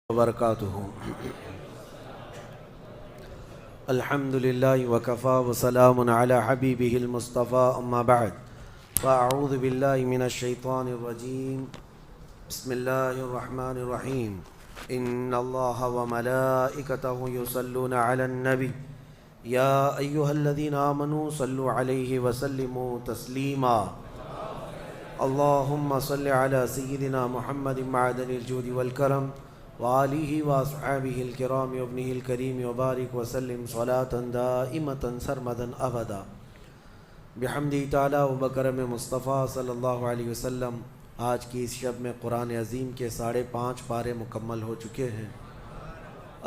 وبرکاتہ۔ الحمدللہ وکفا وسلام علی حبیبہ المصطفیٰ اما بعد فاعوذ باللہ من الشیطان الرجیم بسم اللہ الرحمن الرحیم ان اللہ وملائکتہ یصلون علی النبی یا ایہا الذین آمنوا صلوا علیہ وسلموا تسلیما اللہم صل علی سیدنا محمد معدن الجود والکرم وآلہ واصحابہ الکرام وابنہ الکریم وبارک وسلم صلاة دائمة سرمدا ابدا بحمدہ تعالی وبکرم مصطفیٰ صلی اللہ علیہ وسلم۔ آج کی اس شب میں قرآن عظیم کے 5.5 پارے مکمل ہو چکے ہیں۔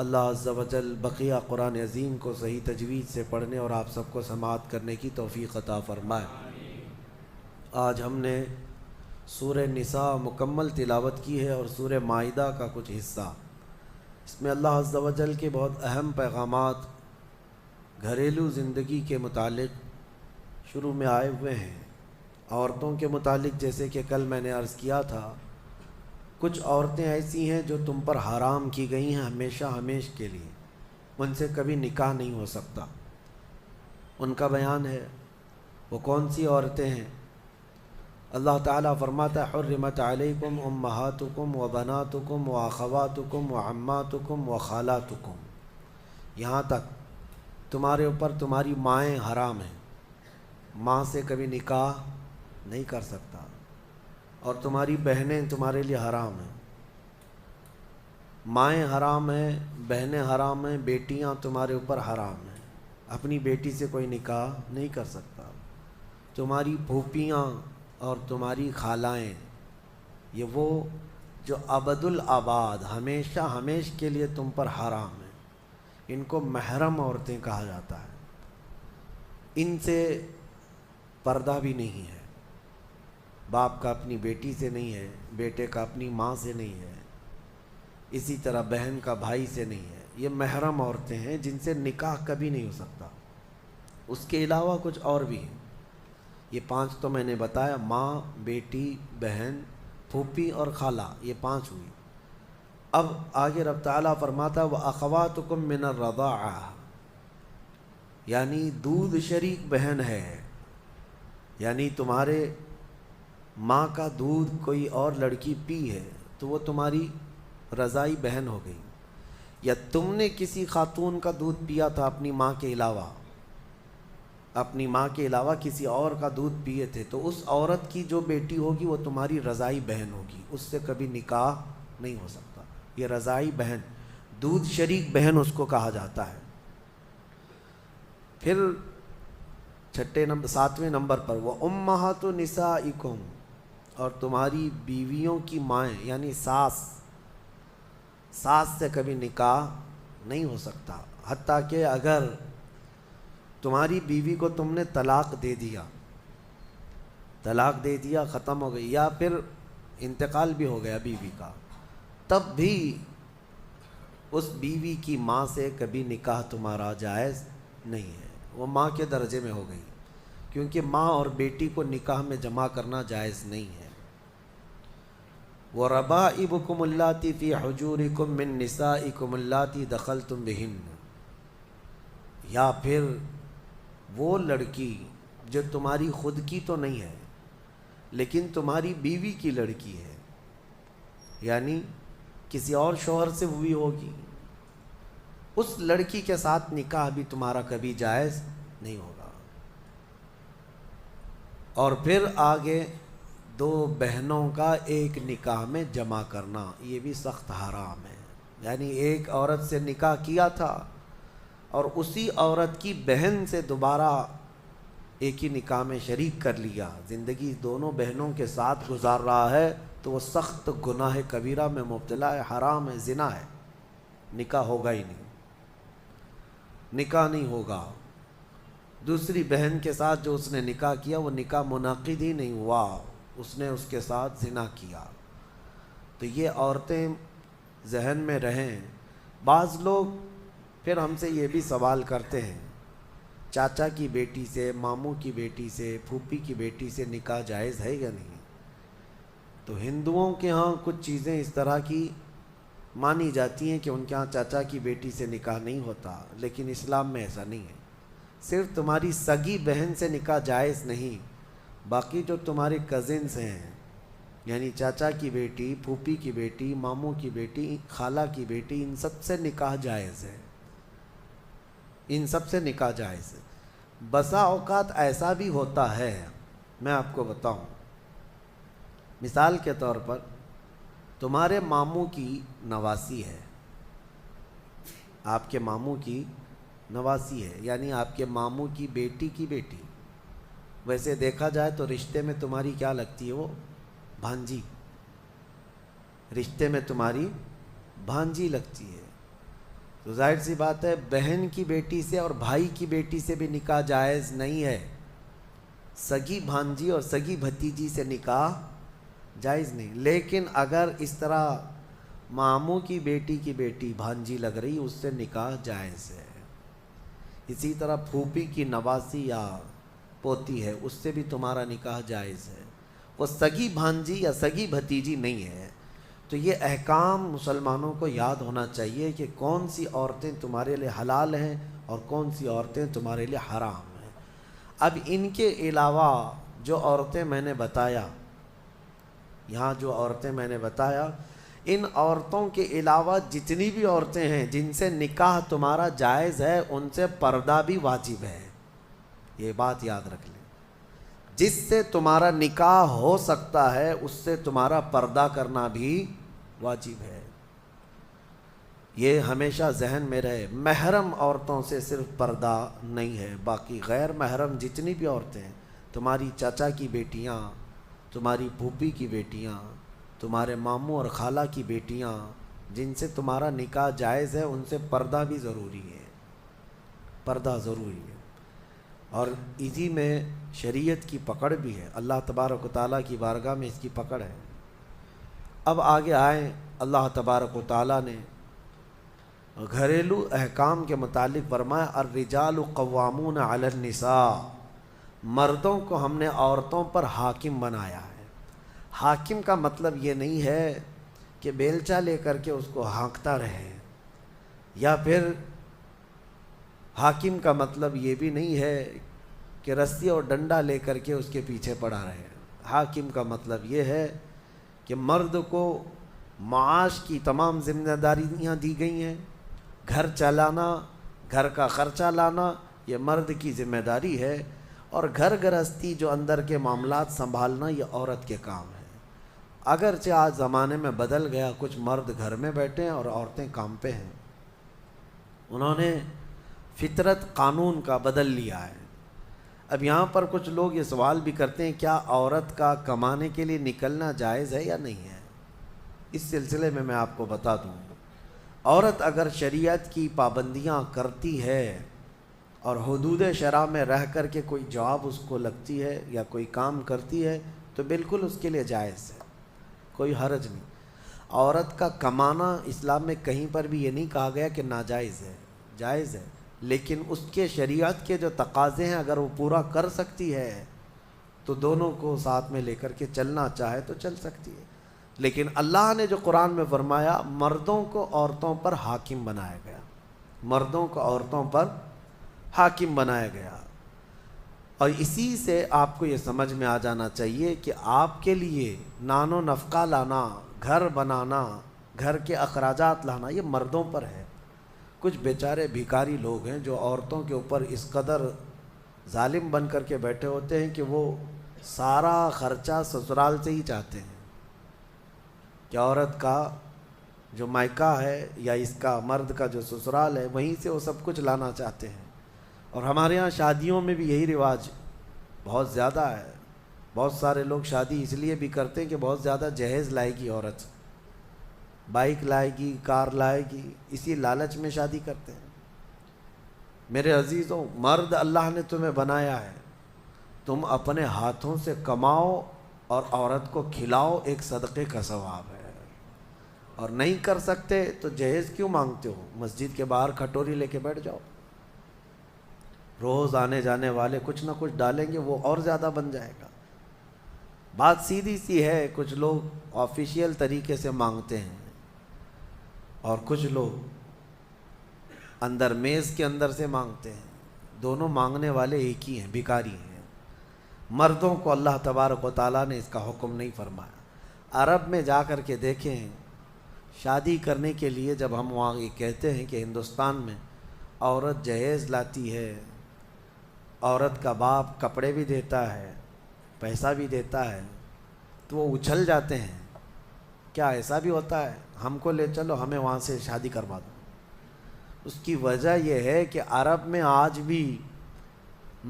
اللہ عز و جل بقیہ قرآن عظیم کو صحیح تجوید سے پڑھنے اور آپ سب کو سماعت کرنے کی توفیق عطا فرمائے۔ آج ہم نے سورہ نساء مکمل تلاوت کی ہے اور سورہ مائدہ کا کچھ حصہ۔ اس میں اللہ عز و جل کے بہت اہم پیغامات گھریلو زندگی کے متعلق شروع میں آئے ہوئے ہیں۔ عورتوں کے متعلق جیسے کہ کل میں نے عرض کیا تھا، کچھ عورتیں ایسی ہیں جو تم پر حرام کی گئی ہیں ہمیشہ ہمیش کے لیے، ان سے کبھی نکاح نہیں ہو سکتا۔ ان کا بیان ہے۔ وہ کون سی عورتیں ہیں؟ اللہ تعالیٰ فرماتا ہے حرمت علیکم امہاتکم و بناتکم و اخواتکم و عماتکم و خالاتکم، یہاں تک تمہارے اوپر تمہاری مائیں حرام ہیں، ماں سے کبھی نکاح نہیں کر سکتا، اور تمہاری بہنیں تمہارے لیے حرام ہیں۔ مائیں حرام ہیں، بہنیں حرام ہیں، بیٹیاں تمہارے اوپر حرام ہیں، اپنی بیٹی سے کوئی نکاح نہیں کر سکتا۔ تمہاری پھوپھیاں اور تمہاری خالائیں، یہ وہ جو ابد الآباد ہمیشہ ہمیش کے لیے تم پر حرام ہیں، ان کو محرم عورتیں کہا جاتا ہے۔ ان سے پردہ بھی نہیں ہے، باپ کا اپنی بیٹی سے نہیں ہے، بیٹے کا اپنی ماں سے نہیں ہے، اسی طرح بہن کا بھائی سے نہیں ہے۔ یہ محرم عورتیں ہیں جن سے نکاح کبھی نہیں ہو سکتا۔ اس کے علاوہ کچھ اور بھی ہیں، یہ 5 تو میں نے بتایا، ماں، بیٹی، بہن، پھوپھی اور خالہ، یہ 5 ہوئی۔ اب آگے رب تعالیٰ فرماتا وَأَخَوَاتُكُم مِّنَ الرَّضَاعَةِ، یعنی دودھ شریک بہن ہے، یعنی تمہارے ماں کا دودھ کوئی اور لڑکی پی ہے تو وہ تمہاری رضائی بہن ہو گئی، یا تم نے کسی خاتون کا دودھ پیا تھا اپنی ماں کے علاوہ، اپنی ماں کے علاوہ کسی اور کا دودھ پیے تھے، تو اس عورت کی جو بیٹی ہوگی وہ تمہاری رضائی بہن ہوگی، اس سے کبھی نکاح نہیں ہو سکتا۔ یہ رضائی بہن، دودھ شریک بہن اس کو کہا جاتا ہے۔ پھر 7ویں نمبر پر وَأُمَّهَاتُ نِسَائِكُمْ، اور تمہاری بیویوں کی مائیں یعنی ساس سے کبھی نکاح نہیں ہو سکتا، حتیٰ کہ اگر تمہاری بیوی کو تم نے طلاق دے دیا ختم ہو گئی، یا پھر انتقال بھی ہو گیا بیوی کا، تب بھی اس بیوی کی ماں سے کبھی نکاح تمہارا جائز نہیں ہے، وہ ماں کے درجے میں ہو گئی، کیونکہ ماں اور بیٹی کو نکاح میں جمع کرنا جائز نہیں ہے۔ وَرَبَائِبُكُمُ اللَّاتِي فِي حُجُورِكُم مِّن نِّسَائِكُمُ اللَّاتِي دَخَلْتُم بِهِنَّ، یا پھر وہ لڑکی جو تمہاری خود کی تو نہیں ہے لیکن تمہاری بیوی کی لڑکی ہے، یعنی کسی اور شوہر سے ہوئی ہوگی، اس لڑکی کے ساتھ نکاح بھی تمہارا کبھی جائز نہیں ہوگا۔ اور پھر آگے 2 بہنوں کا ایک نکاح میں جمع کرنا، یہ بھی سخت حرام ہے، یعنی ایک عورت سے نکاح کیا تھا اور اسی عورت کی بہن سے دوبارہ ایک ہی نکاح میں شریک کر لیا، زندگی دونوں بہنوں کے ساتھ گزار رہا ہے، تو وہ سخت گناہ کبیرہ میں مبتلا ہے، حرام ہے، زنا ہے، نکاح ہوگا ہی نہیں، نکاح نہیں ہوگا۔ دوسری بہن کے ساتھ جو اس نے نکاح کیا وہ نکاح منعقد ہی نہیں ہوا، اس نے اس کے ساتھ زنا کیا۔ تو یہ عورتیں ذہن میں رہیں۔ بعض لوگ پھر ہم سے یہ بھی سوال کرتے ہیں، چاچا کی بیٹی سے، ماموں کی بیٹی سے، پھوپھی کی بیٹی سے نکاح جائز ہے یا نہیں؟ تو ہندوؤں کے ہاں کچھ چیزیں اس طرح کی مانی جاتی ہیں کہ ان کے ہاں چاچا کی بیٹی سے نکاح نہیں ہوتا، لیکن اسلام میں ایسا نہیں ہے۔ صرف تمہاری سگی بہن سے نکاح جائز نہیں، باقی جو تمہارے کزنس ہیں، یعنی چاچا کی بیٹی، پھوپھی کی بیٹی، ماموں کی بیٹی، خالہ کی بیٹی، ان سب سے نکاح جائز ہے، ان سب سے نکاح جائز ہے۔ بسا اوقات ایسا بھی ہوتا ہے، میں آپ کو بتاؤں، مثال کے طور پر تمہارے ماموں کی نواسی ہے، آپ کے ماموں کی نواسی ہے، یعنی آپ کے ماموں کی بیٹی، ویسے دیکھا جائے تو رشتے میں تمہاری کیا لگتی ہے؟ وہ بھانجی، رشتے میں تمہاری بھانجی لگتی ہے۔ تو ظاہر سی بات ہے بہن کی بیٹی سے اور بھائی کی بیٹی سے بھی نکاح جائز نہیں ہے، سگی بھانجی اور سگی بھتیجی سے نکاح جائز نہیں۔ لیکن اگر اس طرح ماموں کی بیٹی بھانجی لگ رہی، اس سے نکاح جائز ہے۔ اسی طرح پھوپھی کی نواسی یا پوتی ہے، اس سے بھی تمہارا نکاح جائز ہے، وہ سگی بھانجی یا سگی بھتیجی نہیں ہے۔ تو یہ احکام مسلمانوں کو یاد ہونا چاہیے کہ کون سی عورتیں تمہارے لیے حلال ہیں اور کون سی عورتیں تمہارے لیے حرام ہیں۔ اب ان کے علاوہ جو عورتیں میں نے بتایا، یہاں جو عورتیں میں نے بتایا، ان عورتوں کے علاوہ جتنی بھی عورتیں ہیں جن سے نکاح تمہارا جائز ہے، ان سے پردہ بھی واجب ہے، یہ بات یاد رکھ لیں۔ جس سے تمہارا نکاح ہو سکتا ہے اس سے تمہارا پردہ کرنا بھی واجب ہے، یہ ہمیشہ ذہن میں رہے۔ محرم عورتوں سے صرف پردہ نہیں ہے، باقی غیر محرم جتنی بھی عورتیں ہیں، تمہاری چاچا کی بیٹیاں، تمہاری پھوپھی کی بیٹیاں، تمہارے ماموں اور خالہ کی بیٹیاں، جن سے تمہارا نکاح جائز ہے، ان سے پردہ بھی ضروری ہے، پردہ ضروری ہے۔ اور اسی میں شریعت کی پکڑ بھی ہے، اللہ تبارک و تعالیٰ کی بارگاہ میں اس کی پکڑ ہے۔ اب آگے آئیں، اللہ تبارک و تعالیٰ نے گھریلو احکام کے متعلق فرمایا الرجال قوامون علی النساء، مردوں کو ہم نے عورتوں پر حاکم بنایا ہے۔ حاکم کا مطلب یہ نہیں ہے کہ بیلچہ لے کر کے اس کو ہانکتا رہے، یا پھر حاکم کا مطلب یہ بھی نہیں ہے کہ رسی اور ڈنڈا لے کر کے اس کے پیچھے پڑا رہے۔ حاکم کا مطلب یہ ہے کہ مرد کو معاش کی تمام ذمہ داریاں دی گئی ہیں، گھر چلانا، گھر کا خرچہ لانا، یہ مرد کی ذمہ داری ہے، اور گھر گرہستی جو اندر کے معاملات سنبھالنا یہ عورت کے کام ہے۔ اگرچہ آج زمانے میں بدل گیا، کچھ مرد گھر میں بیٹھے ہیں اور عورتیں کام پہ ہیں، انہوں نے فطرت قانون کا بدل لیا ہے۔ اب یہاں پر کچھ لوگ یہ سوال بھی کرتے ہیں کیا عورت کا کمانے کے لیے نکلنا جائز ہے یا نہیں ہے؟ اس سلسلے میں آپ کو بتا دوں، عورت اگر شریعت کی پابندیاں کرتی ہے اور حدود شرع میں رہ کر کے کوئی جاب اس کو لگتی ہے یا کوئی کام کرتی ہے تو بالکل اس کے لیے جائز ہے، کوئی حرج نہیں۔ عورت کا کمانا اسلام میں کہیں پر بھی یہ نہیں کہا گیا کہ ناجائز ہے، جائز ہے، لیکن اس کے شریعت کے جو تقاضے ہیں اگر وہ پورا کر سکتی ہے تو دونوں کو ساتھ میں لے کر کے چلنا چاہے تو چل سکتی ہے۔ لیکن اللہ نے جو قرآن میں فرمایا مردوں کو عورتوں پر حاکم بنایا گیا، مردوں کو عورتوں پر حاکم بنایا گیا، اور اسی سے آپ کو یہ سمجھ میں آ جانا چاہیے کہ آپ کے لیے نان و نفقہ لانا، گھر بنانا، گھر کے اخراجات لانا یہ مردوں پر ہے۔ کچھ بیچارے بھکاری لوگ ہیں جو عورتوں کے اوپر اس قدر ظالم بن کر کے بیٹھے ہوتے ہیں کہ وہ سارا خرچہ سسرال سے ہی چاہتے ہیں کہ عورت کا جو مائکہ ہے یا اس کا مرد کا جو سسرال ہے وہیں سے وہ سب کچھ لانا چاہتے ہیں۔ اور ہمارے ہاں شادیوں میں بھی یہی رواج بہت زیادہ ہے، بہت سارے لوگ شادی اس لیے بھی کرتے ہیں کہ بہت زیادہ جہیز لائے گی عورت، بائک لائے گی، کار لائے گی، اسی لالچ میں شادی کرتے ہیں۔ میرے عزیزوں، مرد اللہ نے تمہیں بنایا ہے، تم اپنے ہاتھوں سے کماؤ اور عورت کو کھلاؤ، ایک صدقے کا ثواب ہے۔ اور نہیں کر سکتے تو جہیز کیوں مانگتے ہو؟ مسجد کے باہر کھٹوری لے کے بیٹھ جاؤ، روز آنے جانے والے کچھ نہ کچھ ڈالیں گے، وہ اور زیادہ بن جائے گا۔ بات سیدھی سی ہے، کچھ لوگ آفیشیل طریقے سے مانگتے ہیں، اور کچھ لوگ اندر میز کے اندر سے مانگتے ہیں. دونوں مانگنے والے ایک ہی ہیں, بھکاری ہیں. مردوں کو اللہ تبارک و تعالیٰ نے اس کا حکم نہیں فرمایا. عرب میں جا کر کے دیکھیں, شادی کرنے کے لیے جب ہم وہاں یہ کہتے ہیں کہ ہندوستان میں عورت جہیز لاتی ہے, عورت کا باپ کپڑے بھی دیتا ہے, پیسہ بھی دیتا ہے, تو وہ اچھل جاتے ہیں. کیا ایسا بھی ہوتا ہے؟ ہم کو لے چلو, ہمیں وہاں سے شادی کروا دو. اس کی وجہ یہ ہے کہ عرب میں آج بھی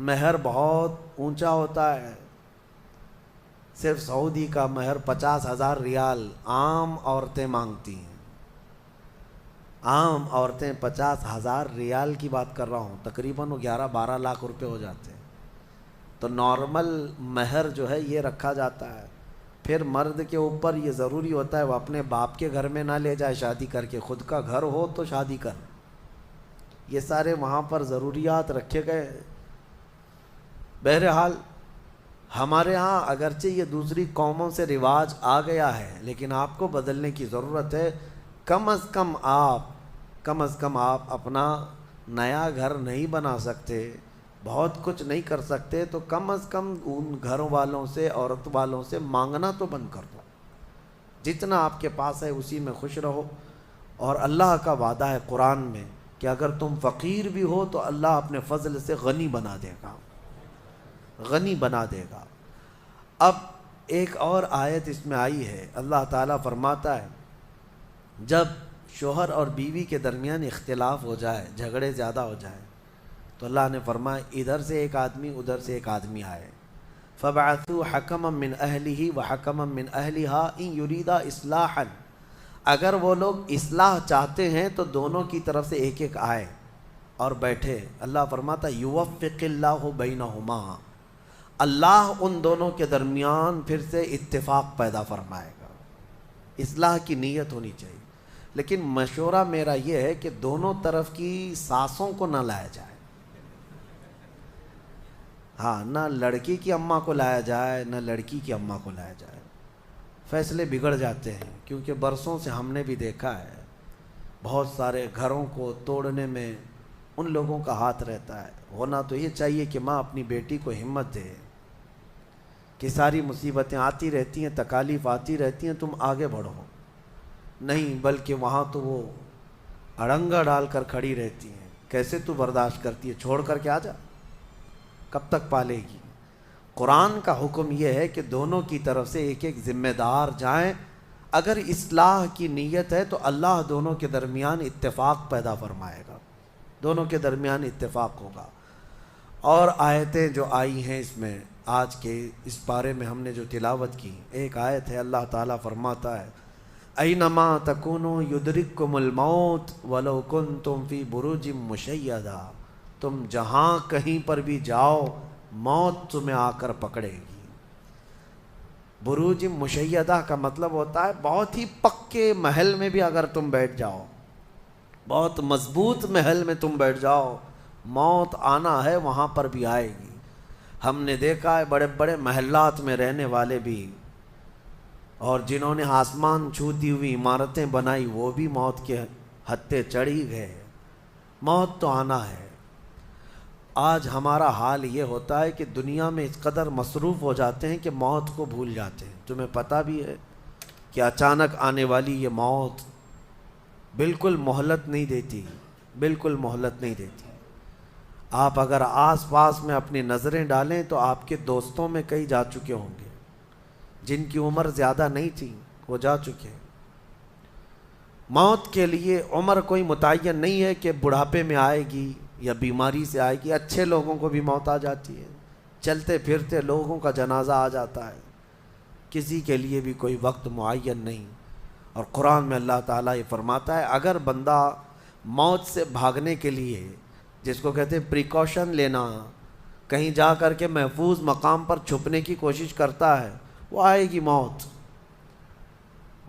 مہر بہت اونچا ہوتا ہے. صرف سعودی کا مہر 50,000 ریال عام عورتیں مانگتی ہیں. عام عورتیں 50,000 ریال کی بات کر رہا ہوں, تقریباً وہ 11-12 لاکھ روپے ہو جاتے ہیں. تو نارمل مہر جو ہے یہ رکھا جاتا ہے. پھر مرد کے اوپر یہ ضروری ہوتا ہے وہ اپنے باپ کے گھر میں نہ لے جائے شادی کر کے, خود کا گھر ہو تو شادی کر. یہ سارے وہاں پر ضروریات رکھے گئے. بہرحال ہمارے ہاں اگرچہ یہ دوسری قوموں سے رواج آ گیا ہے, لیکن آپ کو بدلنے کی ضرورت ہے. کم از کم آپ اپنا نیا گھر نہیں بنا سکتے, بہت کچھ نہیں کر سکتے, تو کم از کم ان گھر والوں سے, عورت والوں سے مانگنا تو بند کر دو. جتنا آپ کے پاس ہے اسی میں خوش رہو. اور اللہ کا وعدہ ہے قرآن میں کہ اگر تم فقیر بھی ہو تو اللہ اپنے فضل سے غنی بنا دے گا, غنی بنا دے گا. اب ایک اور آیت اس میں آئی ہے, اللہ تعالیٰ فرماتا ہے جب شوہر اور بیوی کے درمیان اختلاف ہو جائے, جھگڑے زیادہ ہو جائے, تو اللہ نے فرمایا ادھر سے ایک آدمی ادھر سے ایک آدمی آئے, فَبَعَثُوا حَكَمًا مِّنْ أَهْلِهِ وَحَكَمًا مِّنْ أَهْلِهَا إِنْ يُرِيدَا إِصْلَاحًا. اگر وہ لوگ اصلاح چاہتے ہیں تو دونوں کی طرف سے ایک ایک آئے اور بیٹھے. اللہ فرماتا يُوَفِّقِ اللَّهُ بَيْنَهُمَا, اللہ ان دونوں کے درمیان پھر سے اتفاق پیدا فرمائے گا. اصلاح کی نیت ہونی چاہیے, لیکن مشورہ میرا یہ ہے کہ دونوں طرف کی ساسوں کو نہ لایا جائے. ہاں, نہ لڑکی کی اماں کو لایا جائے نہ لڑکی کی اماں کو لایا جائے. فیصلے بگڑ جاتے ہیں, کیونکہ برسوں سے ہم نے بھی دیکھا ہے بہت سارے گھروں کو توڑنے میں ان لوگوں کا ہاتھ رہتا ہے. ہونا تو یہ چاہیے کہ ماں اپنی بیٹی کو ہمت دے کہ ساری مصیبتیں آتی رہتی ہیں, تکالیف آتی رہتی ہیں, تم آگے بڑھو. نہیں, بلکہ وہاں تو وہ اڑنگا ڈال کر کھڑی رہتی ہیں. کیسے تو برداشت کرتی ہے, چھوڑ کر کے آ جا, کب تک پالے گی. قرآن کا حکم یہ ہے کہ دونوں کی طرف سے ایک ایک ذمہ دار جائیں. اگر اصلاح کی نیت ہے تو اللہ دونوں کے درمیان اتفاق پیدا فرمائے گا, دونوں کے درمیان اتفاق ہوگا. اور آیتیں جو آئی ہیں اس میں آج کے اس پارے میں ہم نے جو تلاوت کی, ایک آیت ہے اللہ تعالیٰ فرماتا ہے اینما تکونوا یدرککم الموت ولو کنتم فی بروج مشیدہ. تم جہاں کہیں پر بھی جاؤ موت تمہیں آ کر پکڑے گی. بروج مشیدہ کا مطلب ہوتا ہے بہت ہی پکے محل میں بھی اگر تم بیٹھ جاؤ, بہت مضبوط محل میں تم بیٹھ جاؤ, موت آنا ہے وہاں پر بھی آئے گی. ہم نے دیکھا ہے بڑے بڑے محلات میں رہنے والے بھی, اور جنہوں نے آسمان چھوتی ہوئی عمارتیں بنائی وہ بھی موت کے ہتھے چڑھی گئے. موت تو آنا ہے. آج ہمارا حال یہ ہوتا ہے کہ دنیا میں اس قدر مصروف ہو جاتے ہیں کہ موت کو بھول جاتے ہیں. تمہیں پتہ بھی ہے کہ اچانک آنے والی یہ موت بالکل مہلت نہیں دیتی, بالکل مہلت نہیں دیتی. آپ اگر آس پاس میں اپنی نظریں ڈالیں تو آپ کے دوستوں میں کئی جا چکے ہوں گے, جن کی عمر زیادہ نہیں تھی وہ جا چکے. موت کے لیے عمر کوئی متعین نہیں ہے کہ بڑھاپے میں آئے گی یا بیماری سے آئے گی. اچھے لوگوں کو بھی موت آ جاتی ہے, چلتے پھرتے لوگوں کا جنازہ آ جاتا ہے. کسی کے لیے بھی کوئی وقت معین نہیں. اور قرآن میں اللہ تعالیٰ یہ فرماتا ہے اگر بندہ موت سے بھاگنے کے لیے, جس کو کہتے ہیں پریکاشن لینا, کہیں جا کر کے محفوظ مقام پر چھپنے کی کوشش کرتا ہے, وہ آئے گی موت.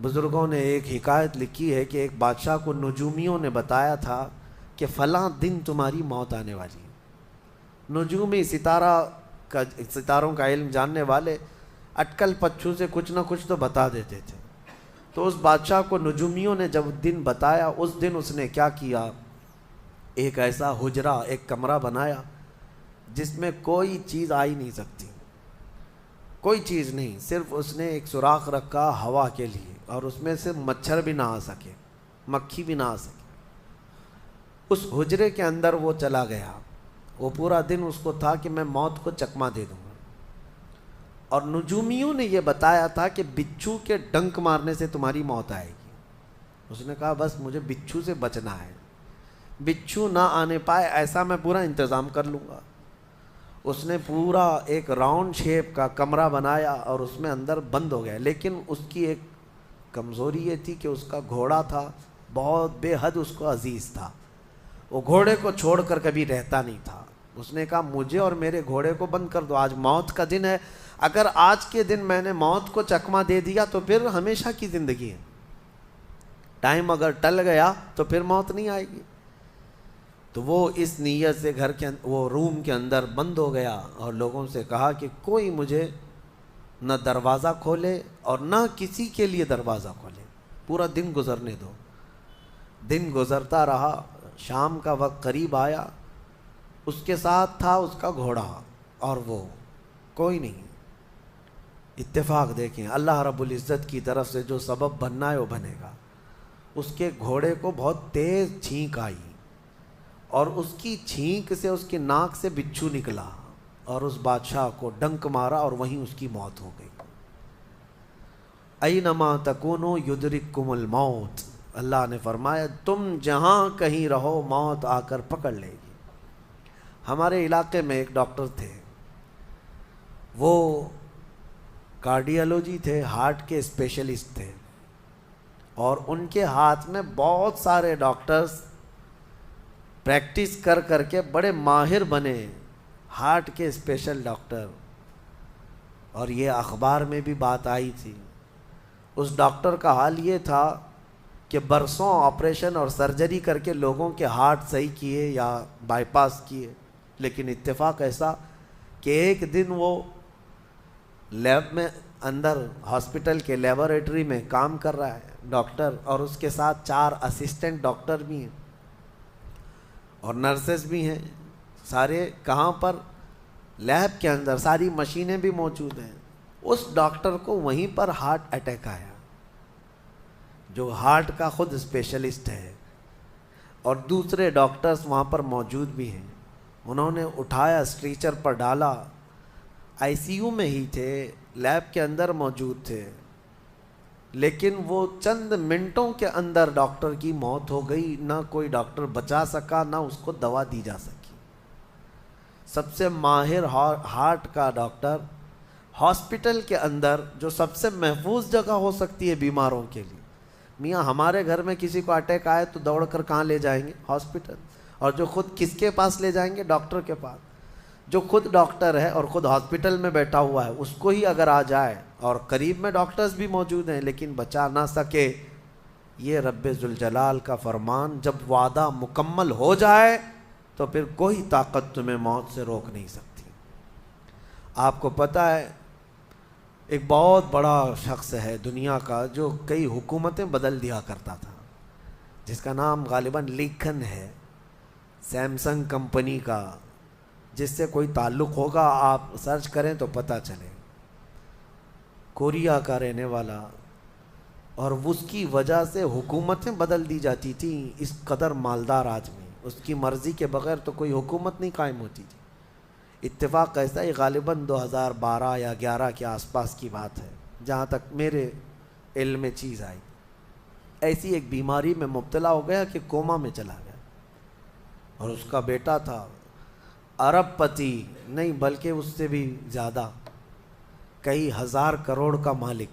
بزرگوں نے ایک حکایت لکھی ہے کہ ایک بادشاہ کو نجومیوں نے بتایا تھا کہ فلاں دن تمہاری موت آنے والی ہے. نجومی ستاروں کا علم جاننے والے اٹکل پچھو سے کچھ نہ کچھ تو بتا دیتے تھے. تو اس بادشاہ کو نجومیوں نے جب دن بتایا، اس دن اس نے کیا کیا، ایک ایسا حجرہ، ایک کمرہ بنایا جس میں کوئی چیز آ ہی نہیں سکتی، کوئی چیز نہیں، صرف اس نے ایک سوراخ رکھا ہوا کے لیے، اور اس میں سے مچھر بھی نہ آ سکے، مکھی بھی نہ آ سکے۔ اس حجرے کے اندر وہ چلا گیا، وہ پورا دن اس کو تھا کہ میں موت کو چکما دے دوں گا، اور نجومیوں نے یہ بتایا تھا کہ بچھو کے ڈنک مارنے سے تمہاری موت آئے گی۔ اس نے کہا بس مجھے بچھو سے بچنا ہے، بچھو نہ آنے پائے ایسا میں پورا انتظام کر لوں گا۔ اس نے پورا ایک راؤنڈ شیپ کا کمرہ بنایا اور اس میں اندر بند ہو گیا، لیکن اس کی ایک کمزوری یہ تھی کہ اس کا گھوڑا تھا، بہت بے حد اس کو عزیز تھا، وہ گھوڑے کو چھوڑ کر کبھی رہتا نہیں تھا۔ اس نے کہا مجھے اور میرے گھوڑے کو بند کر دو، آج موت کا دن ہے، اگر آج کے دن میں نے موت کو چکما دے دیا تو پھر ہمیشہ کی زندگی ہے، ٹائم اگر ٹل گیا تو پھر موت نہیں آئے گی۔ تو وہ اس نیت سے وہ روم کے اندر بند ہو گیا، اور لوگوں سے کہا کہ کوئی مجھے نہ دروازہ کھولے اور نہ کسی کے لیے دروازہ کھولے، پورا دن گزرنے دو۔ دن گزرتا رہا، شام کا وقت قریب آیا، اس کے ساتھ تھا اس کا گھوڑا اور وہ کوئی نہیں۔ اتفاق دیکھیں، اللہ رب العزت کی طرف سے جو سبب بننا ہے وہ بنے گا۔ اس کے گھوڑے کو بہت تیز چھینک آئی، اور اس کی چھینک سے، اس کی ناک سے بچھو نکلا اور اس بادشاہ کو ڈنک مارا، اور وہیں اس کی موت ہو گئی۔ اینما تکونوا یدرککم الموت، اللہ نے فرمایا تم جہاں کہیں رہو موت آ کر پکڑ لے گی۔ ہمارے علاقے میں ایک ڈاکٹر تھے، وہ کارڈیالوجی تھے، ہارٹ کے اسپیشلسٹ تھے، اور ان کے ہاتھ میں بہت سارے ڈاکٹرز پریکٹس کر کر کے بڑے ماہر بنے، ہارٹ کے اسپیشل ڈاکٹر، اور یہ اخبار میں بھی بات آئی تھی۔ اس ڈاکٹر کا حال یہ تھا کہ برسوں آپریشن اور سرجری کر کے لوگوں کے ہارٹ صحیح کیے یا بائی پاس کیے، لیکن اتفاق ایسا کہ ایک دن وہ لیب میں اندر ہاسپٹل کے لیبارٹری میں کام کر رہا ہے ڈاکٹر، اور اس کے ساتھ 4 اسسٹنٹ ڈاکٹر بھی ہیں اور نرسز بھی ہیں، سارے کہاں پر، لیب کے اندر، ساری مشینیں بھی موجود ہیں۔ اس ڈاکٹر کو وہیں پر ہارٹ اٹیک آیا، جو ہارٹ کا خود اسپیشلسٹ ہے، اور دوسرے ڈاکٹرز وہاں پر موجود بھی ہیں۔ انہوں نے اٹھایا، اسٹریچر پر ڈالا، آئی سی یو میں ہی تھے، لیب کے اندر موجود تھے، لیکن وہ چند منٹوں کے اندر ڈاکٹر کی موت ہو گئی، نہ کوئی ڈاکٹر بچا سکا، نہ اس کو دوا دی جا سکی۔ سب سے ماہر ہارٹ کا ڈاکٹر ہاسپٹل کے اندر، جو سب سے محفوظ جگہ ہو سکتی ہے بیماروں کے لیے۔ میاں ہمارے گھر میں کسی کو اٹیک آئے تو دوڑ کر کہاں لے جائیں گے؟ ہاسپٹل، اور جو خود کس کے پاس لے جائیں گے؟ ڈاکٹر کے پاس۔ جو خود ڈاکٹر ہے اور خود ہاسپٹل میں بیٹھا ہوا ہے، اس کو ہی اگر آ جائے، اور قریب میں ڈاکٹرز بھی موجود ہیں لیکن بچا نہ سکے، یہ رب ذوالجلال کا فرمان، جب وعدہ مکمل ہو جائے تو پھر کوئی طاقت تمہیں موت سے روک نہیں سکتی۔ آپ کو پتہ ہے ایک بہت بڑا شخص ہے دنیا کا جو کئی حکومتیں بدل دیا کرتا تھا، جس کا نام غالباً لیکن ہے، سیمسنگ کمپنی کا، جس سے کوئی تعلق ہوگا آپ سرچ کریں تو پتہ چلے، کوریا کا رہنے والا، اور اس کی وجہ سے حکومتیں بدل دی جاتی تھیں۔ اس قدر مالدار آدمی، اس کی مرضی کے بغیر تو کوئی حکومت نہیں قائم ہوتی تھی۔ اتفاق ایسا ہی غالباً 2012 یا 11 کے آس پاس کی بات ہے، جہاں تک میرے علم میں چیز آئی، ایسی ایک بیماری میں مبتلا ہو گیا کہ کوما میں چلا گیا، اور اس کا بیٹا تھا ارب پتی، نہیں بلکہ اس سے بھی زیادہ، کئی ہزار کروڑ کا مالک۔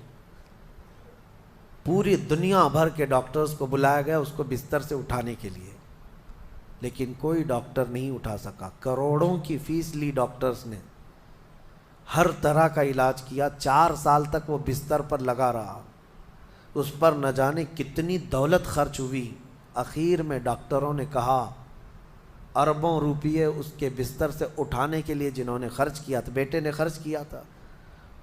پوری دنیا بھر کے ڈاکٹرز کو بلایا گیا اس کو بستر سے اٹھانے کے لیے، لیکن کوئی ڈاکٹر نہیں اٹھا سکا۔ کروڑوں کی فیس لی ڈاکٹرز نے، ہر طرح کا علاج کیا، 4 سال تک وہ بستر پر لگا رہا، اس پر نہ جانے کتنی دولت خرچ ہوئی۔ اخیر میں ڈاکٹروں نے کہا، اربوں روپیے اس کے بستر سے اٹھانے کے لیے جنہوں نے خرچ کیا تھا، بیٹے نے خرچ کیا تھا،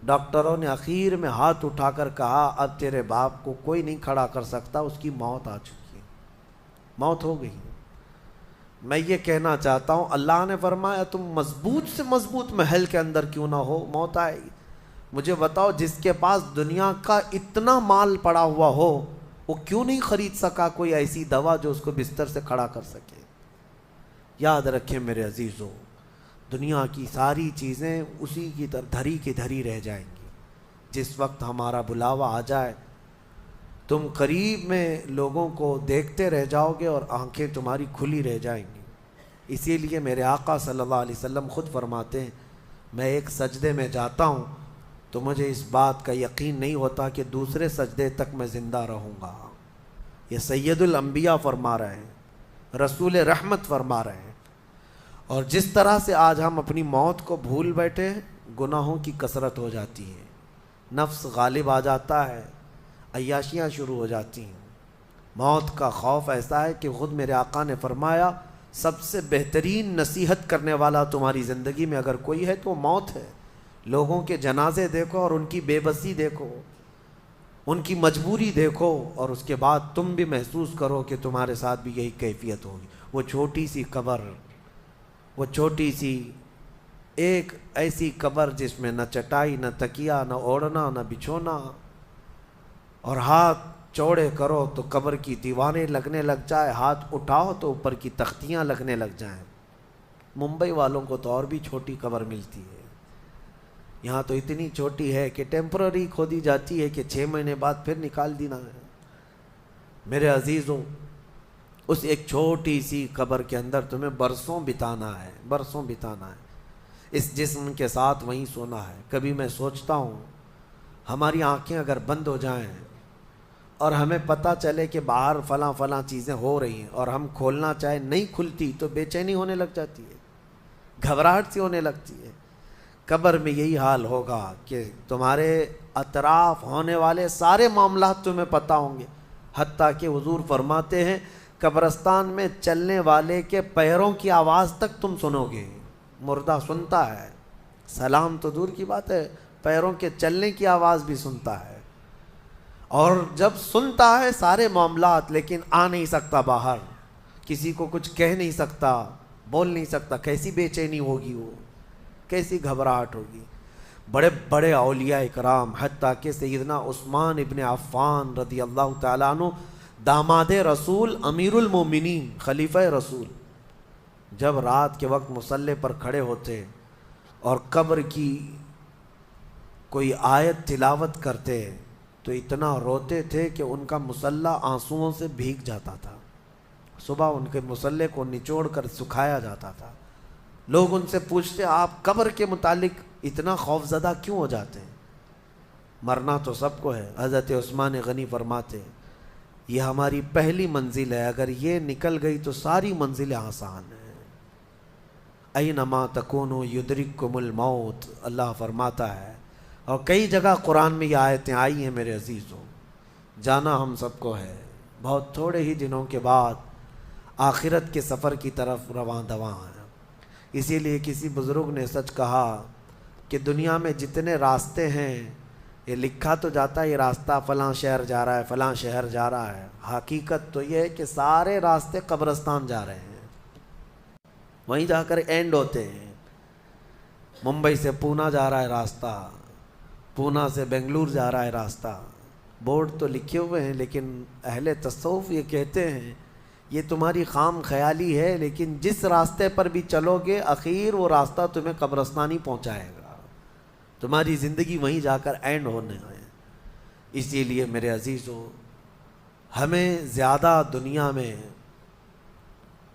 ڈاکٹروں نے آخر میں ہاتھ اٹھا کر کہا اب تیرے باپ کو کوئی نہیں کھڑا کر سکتا، اس کی موت آ چکی ہے، موت ہو گئی۔ میں یہ کہنا چاہتا ہوں اللہ نے فرمایا تم مضبوط سے مضبوط محل کے اندر کیوں نہ ہو، موت آئے گی۔ مجھے بتاؤ جس کے پاس دنیا کا اتنا مال پڑا ہوا ہو وہ کیوں نہیں خرید سکا کوئی ایسی دوا جو اس کو بستر سے کھڑا کر سکے؟ یاد رکھیں میرے عزیزو، دنیا کی ساری چیزیں اسی کی طرح دھری کی دھری رہ جائیں گی۔ جس وقت ہمارا بلاوا آ جائے تم قریب میں لوگوں کو دیکھتے رہ جاؤ گے اور آنکھیں تمہاری کھلی رہ جائیں گی۔ اسی لیے میرے آقا صلی اللہ علیہ وسلم خود فرماتے ہیں میں ایک سجدے میں جاتا ہوں تو مجھے اس بات کا یقین نہیں ہوتا کہ دوسرے سجدے تک میں زندہ رہوں گا۔ یہ سید الانبیاء فرما رہے ہیں، رسول رحمت فرما رہے ہیں۔ اور جس طرح سے آج ہم اپنی موت کو بھول بیٹھے ہیں، گناہوں کی کثرت ہو جاتی ہے، نفس غالب آ جاتا ہے، عیاشیاں شروع ہو جاتی ہیں۔ موت کا خوف ایسا ہے کہ خود میرے آقا نے فرمایا سب سے بہترین نصیحت کرنے والا تمہاری زندگی میں اگر کوئی ہے تو موت ہے۔ لوگوں کے جنازے دیکھو اور ان کی بے بسی دیکھو، ان کی مجبوری دیکھو، اور اس کے بعد تم بھی محسوس کرو کہ تمہارے ساتھ بھی یہی کیفیت ہوگی۔ وہ چھوٹی سی قبر، وہ چھوٹی سی ایک ایسی قبر جس میں نہ چٹائی، نہ تکیا، نہ اوڑھنا، نہ بچھونا، اور ہاتھ چوڑے کرو تو قبر کی دیواریں لگنے لگ جائے، ہاتھ اٹھاؤ تو اوپر کی تختیاں لگنے لگ جائیں۔ ممبئی والوں کو تو اور بھی چھوٹی قبر ملتی ہے، یہاں تو اتنی چھوٹی ہے کہ ٹیمپرری کھودی جاتی ہے کہ 6 مہینے بعد پھر نکال دینا ہے۔ میرے عزیزوں، اس ایک چھوٹی سی قبر کے اندر تمہیں برسوں بتانا ہے، برسوں بتانا ہے، اس جسم کے ساتھ وہیں سونا ہے۔ کبھی میں سوچتا ہوں ہماری آنکھیں اگر بند ہو جائیں اور ہمیں پتہ چلے کہ باہر فلاں فلاں چیزیں ہو رہی ہیں اور ہم کھولنا چاہیں نہیں کھلتی تو بے چینی ہونے لگ جاتی ہے، گھبراہٹ سی ہونے لگتی ہے۔ قبر میں یہی حال ہوگا کہ تمہارے اطراف ہونے والے سارے معاملات تمہیں پتہ ہوں گے، حتیٰ کہ حضور فرماتے ہیں قبرستان میں چلنے والے کے پیروں کی آواز تک تم سنو گے۔ مردہ سنتا ہے، سلام تو دور کی بات ہے، پیروں کے چلنے کی آواز بھی سنتا ہے، اور جب سنتا ہے سارے معاملات لیکن آ نہیں سکتا باہر، کسی کو کچھ کہہ نہیں سکتا، بول نہیں سکتا۔ کیسی بے چینی ہوگی، وہ کیسی گھبراہٹ ہوگی۔ بڑے بڑے اولیاء اکرام حتیٰ کہ سیدنا عثمان ابن عفان رضی اللہ تعالیٰ عنہ، داماد رسول، امیر المومنین، خلیفہ رسول، جب رات کے وقت مصلی پر کھڑے ہوتے اور قبر کی کوئی آیت تلاوت کرتے تو اتنا روتے تھے کہ ان کا مصلی آنسوؤں سے بھیگ جاتا تھا۔ صبح ان کے مصلی کو نچوڑ کر سکھایا جاتا تھا۔ لوگ ان سے پوچھتے آپ قبر کے متعلق اتنا خوف زدہ کیوں ہو جاتے ہیں؟ مرنا تو سب کو ہے۔ حضرت عثمان غنی فرماتے یہ ہماری پہلی منزل ہے، اگر یہ نکل گئی تو ساری منزلیں آسان ہیں۔ اینما تکونوا یدرککم الموت، اللہ فرماتا ہے، اور کئی جگہ قرآن میں یہ آیتیں آئی ہیں میرے عزیزوں۔ جانا ہم سب کو ہے، بہت تھوڑے ہی دنوں کے بعد آخرت کے سفر کی طرف رواں دواں ہیں۔ اسی لیے کسی بزرگ نے سچ کہا کہ دنیا میں جتنے راستے ہیں یہ لکھا تو جاتا ہے یہ راستہ فلاں شہر جا رہا ہے، فلاں شہر جا رہا ہے، حقیقت تو یہ ہے کہ سارے راستے قبرستان جا رہے ہیں، وہیں جا کر اینڈ ہوتے ہیں۔ ممبئی سے پونا جا رہا ہے راستہ، پونا سے بنگلور جا رہا ہے راستہ، بورڈ تو لکھے ہوئے ہیں، لیکن اہل تصوف یہ کہتے ہیں یہ تمہاری خام خیالی ہے، لیکن جس راستے پر بھی چلو گے اخیر وہ راستہ تمہیں قبرستان ہی پہنچائے گا، تمہاری زندگی وہیں جا کر اینڈ ہونے ہے۔ اسی لیے میرے عزیزو، ہمیں زیادہ دنیا میں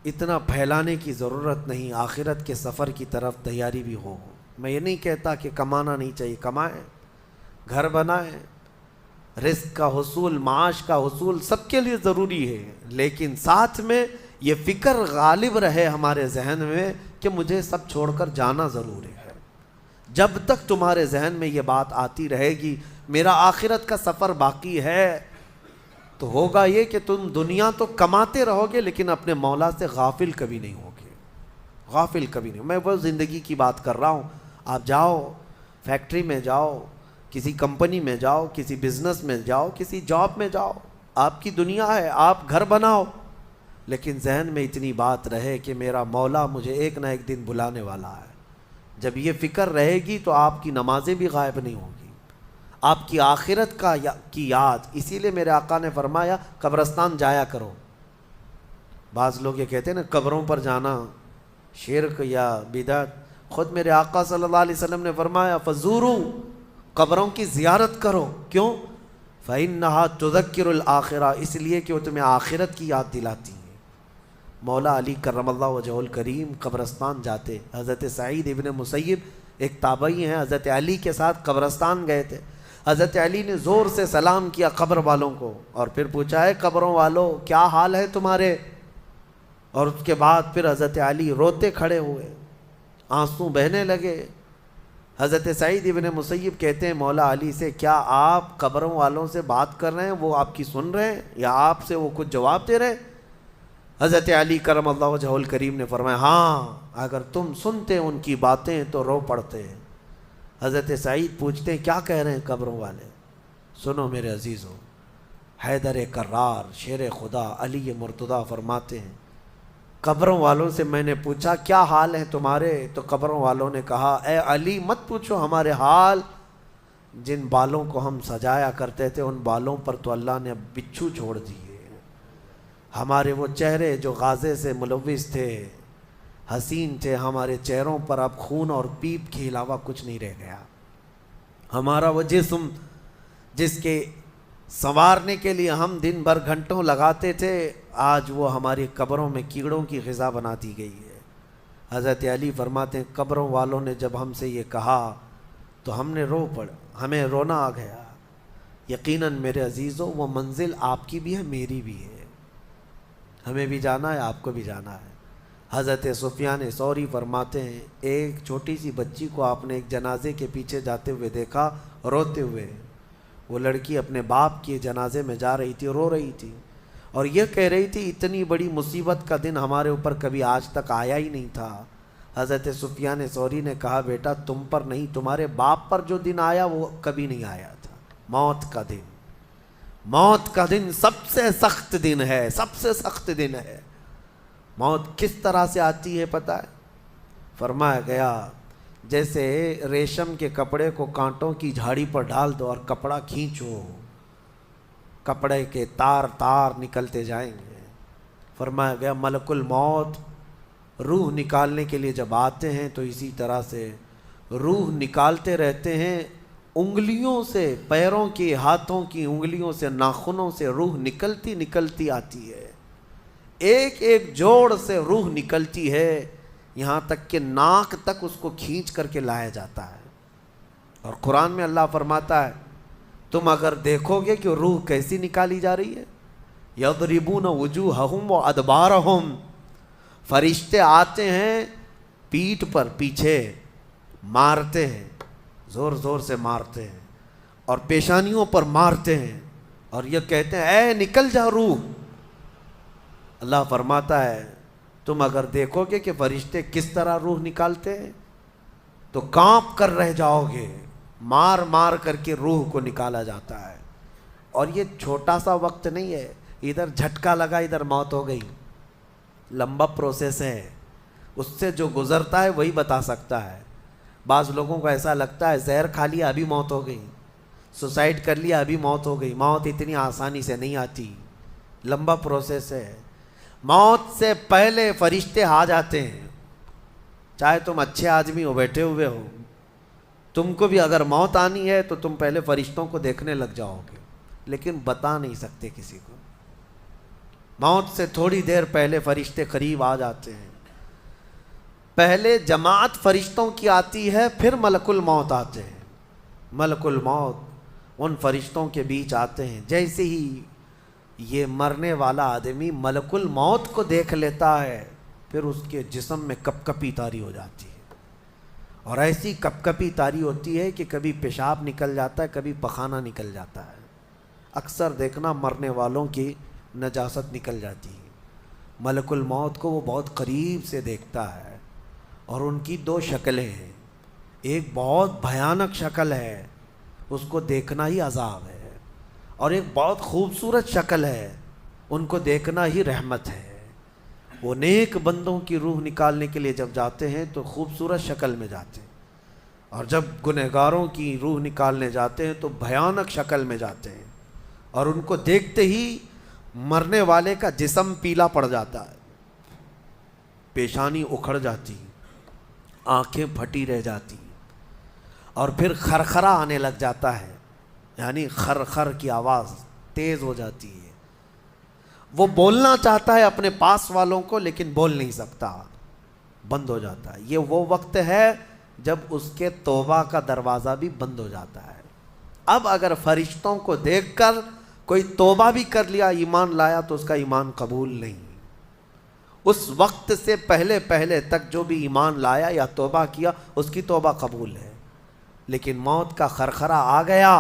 اتنا پھیلانے کی ضرورت نہیں، آخرت کے سفر کی طرف تیاری بھی ہو۔ میں یہ نہیں کہتا کہ کمانا نہیں چاہیے، کمائیں، گھر بنائیں، رزق کا حصول، معاش کا حصول سب کے لیے ضروری ہے، لیکن ساتھ میں یہ فکر غالب رہے ہمارے ذہن میں کہ مجھے سب چھوڑ کر جانا ضروری ہے۔ جب تک تمہارے ذہن میں یہ بات آتی رہے گی میرا آخرت کا سفر باقی ہے، تو ہوگا یہ کہ تم دنیا تو کماتے رہو گے لیکن اپنے مولا سے غافل کبھی نہیں ہوگے، غافل کبھی نہیں۔ میں وہ زندگی کی بات کر رہا ہوں، آپ جاؤ فیکٹری میں جاؤ، کسی کمپنی میں جاؤ، کسی بزنس میں جاؤ، کسی جاب میں جاؤ، آپ کی دنیا ہے، آپ گھر بناؤ، لیکن ذہن میں اتنی بات رہے کہ میرا مولا مجھے ایک نہ ایک دن بلانے والا ہے۔ جب یہ فکر رہے گی تو آپ کی نمازیں بھی غائب نہیں ہوں گی، آپ کی آخرت کی یاد۔ اسی لیے میرے آقا نے فرمایا قبرستان جایا کرو۔ بعض لوگ یہ کہتے ہیں نا قبروں پر جانا شرک یا بدعت، خود میرے آقا صلی اللہ علیہ وسلم نے فرمایا فزورو، قبروں کی زیارت کرو۔ کیوں؟ فإنها تذکر الآخرہ، اس لیے کہ وہ تمہیں آخرت کی یاد دلاتی ہیں۔ مولا علی کرم اللہ وجہہ الکریم قبرستان جاتے۔ حضرت سعید ابن مسیب ایک تابعی ہیں، حضرت علی کے ساتھ قبرستان گئے تھے۔ حضرت علی نے زور سے سلام کیا قبر والوں کو اور پھر پوچھا ہے قبروں والوں کیا حال ہے تمہارے؟ اور اس کے بعد پھر حضرت علی روتے کھڑے ہوئے، آنسو بہنے لگے۔ حضرت سعید ابن مسیب کہتے ہیں مولا علی سے کیا آپ قبروں والوں سے بات کر رہے ہیں، وہ آپ کی سن رہے ہیں یا آپ سے وہ کچھ جواب دے رہے ہیں؟ حضرت علی کرم اللہ وجہہ الکریم نے فرمایا ہاں، اگر تم سنتے ان کی باتیں تو رو پڑتے ہیں۔ حضرت سعید پوچھتے ہیں کیا کہہ رہے ہیں قبروں والے؟ سنو میرے عزیزو، حیدر کرار شیر خدا علی مرتضیٰ فرماتے ہیں قبروں والوں سے میں نے پوچھا کیا حال ہیں تمہارے، تو قبروں والوں نے کہا اے علی مت پوچھو ہمارے حال، جن بالوں کو ہم سجایا کرتے تھے ان بالوں پر تو اللہ نے اب بچھو چھوڑ دیے، ہمارے وہ چہرے جو غازے سے ملوث تھے، حسین تھے، ہمارے چہروں پر اب خون اور پیپ کے علاوہ کچھ نہیں رہ گیا، ہمارا وہ جسم جس کے سنوارنے کے لیے ہم دن بھر گھنٹوں لگاتے تھے آج وہ ہماری قبروں میں کیڑوں کی غذا بنا دی گئی ہے۔ حضرت علی فرماتے ہیں قبروں والوں نے جب ہم سے یہ کہا تو ہم نے رو پڑ، ہمیں رونا آ گیا۔ یقیناً میرے عزیزوں وہ منزل آپ کی بھی ہے میری بھی ہے، ہمیں بھی جانا ہے آپ کو بھی جانا ہے۔ حضرت سفیان ثوری فرماتے ہیں ایک چھوٹی سی بچی کو آپ نے ایک جنازے کے پیچھے جاتے ہوئے دیکھا روتے ہوئے، وہ لڑکی اپنے باپ کے جنازے میں جا رہی تھی، رو رہی تھی اور یہ کہہ رہی تھی اتنی بڑی مصیبت کا دن ہمارے اوپر کبھی آج تک آیا ہی نہیں تھا۔ حضرت سفیان ثوری نے کہا بیٹا تم پر نہیں تمہارے باپ پر جو دن آیا وہ کبھی نہیں آیا تھا، موت کا دن۔ موت کا دن سب سے سخت دن ہے، سب سے سخت دن ہے۔ موت کس طرح سے آتی ہے پتہ ہے؟ فرمایا گیا جیسے ریشم کے کپڑے کو کانٹوں کی جھاڑی پر ڈال دو اور کپڑا کھینچو، کپڑے کے تار تار نکلتے جائیں گے۔ فرمایا گیا ملک الموت روح نکالنے کے لیے جب آتے ہیں تو اسی طرح سے روح نکالتے رہتے ہیں، انگلیوں سے، پیروں کی، ہاتھوں کی انگلیوں سے، ناخنوں سے روح نکلتی نکلتی آتی ہے، ایک ایک جوڑ سے روح نکلتی ہے، یہاں تک کہ ناک تک اس کو کھینچ کر کے لایا جاتا ہے۔ اور قرآن میں اللہ فرماتا ہے تم اگر دیکھو گے کہ روح کیسی نکالی جا رہی ہے، یضربون وجوہہم وادبارہم، فرشتے آتے ہیں پیٹھ پر، پیچھے مارتے ہیں، زور زور سے مارتے ہیں اور پیشانیوں پر مارتے ہیں اور یہ کہتے ہیں اے نکل جا روح۔ اللہ فرماتا ہے تم اگر دیکھو گے کہ فرشتے کس طرح روح نکالتے ہیں تو کانپ کر رہ جاؤ گے، مار مار کر کے روح کو نکالا جاتا ہے۔ اور یہ چھوٹا سا وقت نہیں ہے، ادھر جھٹکا لگا ادھر موت ہو گئی، لمبا پروسیس ہے، اس سے جو گزرتا ہے وہی بتا سکتا ہے۔ بعض لوگوں کو ایسا لگتا ہے زہر کھا لیا ابھی موت ہو گئی، سوسائڈ کر لیا ابھی موت ہو گئی۔ موت اتنی آسانی سے نہیں آتی، لمبا پروسیس ہے۔ موت سے پہلے فرشتے آ جاتے ہیں، چاہے تم اچھے آدمی ہو بیٹھے ہوئے ہو، تم کو بھی اگر موت آنی ہے تو تم پہلے فرشتوں کو دیکھنے لگ جاؤ گے، لیکن بتا نہیں سکتے کسی کو۔ موت سے تھوڑی دیر پہلے فرشتے قریب آ جاتے ہیں، پہلے جماعت فرشتوں کی آتی ہے، پھر ملک الموت آتے ہیں۔ ملک الموت ان فرشتوں کے بیچ آتے ہیں، جیسے ہی یہ مرنے والا آدمی ملک الموت کو دیکھ لیتا ہے پھر اس کے جسم میں کپ کپی طاری ہو جاتی ہے، اور ایسی کپ کپی طاری ہوتی ہے کہ کبھی پیشاب نکل جاتا ہے، کبھی پخانہ نکل جاتا ہے۔ اکثر دیکھنا مرنے والوں کی نجاست نکل جاتی ہے، ملک الموت کو وہ بہت قریب سے دیکھتا ہے، اور ان کی دو شکلیں ہیں، ایک بہت بھیانک شکل ہے، اس کو دیکھنا ہی عذاب ہے، اور ایک بہت خوبصورت شکل ہے، ان کو دیکھنا ہی رحمت ہے۔ وہ نیک بندوں کی روح نکالنے کے لیے جب جاتے ہیں تو خوبصورت شکل میں جاتے ہیں، اور جب گنہگاروں کی روح نکالنے جاتے ہیں تو بھیانک شکل میں جاتے ہیں، اور ان کو دیکھتے ہی مرنے والے کا جسم پیلا پڑ جاتا ہے، پیشانی اکھڑ جاتی، آنکھیں پھٹی رہ جاتی، اور پھر خرخرا آنے لگ جاتا ہے، یعنی خرخر کی آواز تیز ہو جاتی ہے۔ وہ بولنا چاہتا ہے اپنے پاس والوں کو لیکن بول نہیں سکتا، بند ہو جاتا ہے۔ یہ وہ وقت ہے جب اس کے توبہ کا دروازہ بھی بند ہو جاتا ہے۔ اب اگر فرشتوں کو دیکھ کر کوئی توبہ بھی کر لیا، ایمان لایا، تو اس کا ایمان قبول نہیں۔ اس وقت سے پہلے پہلے تک جو بھی ایمان لایا یا توبہ کیا، اس کی توبہ قبول ہے، لیکن موت کا خرخرا آ گیا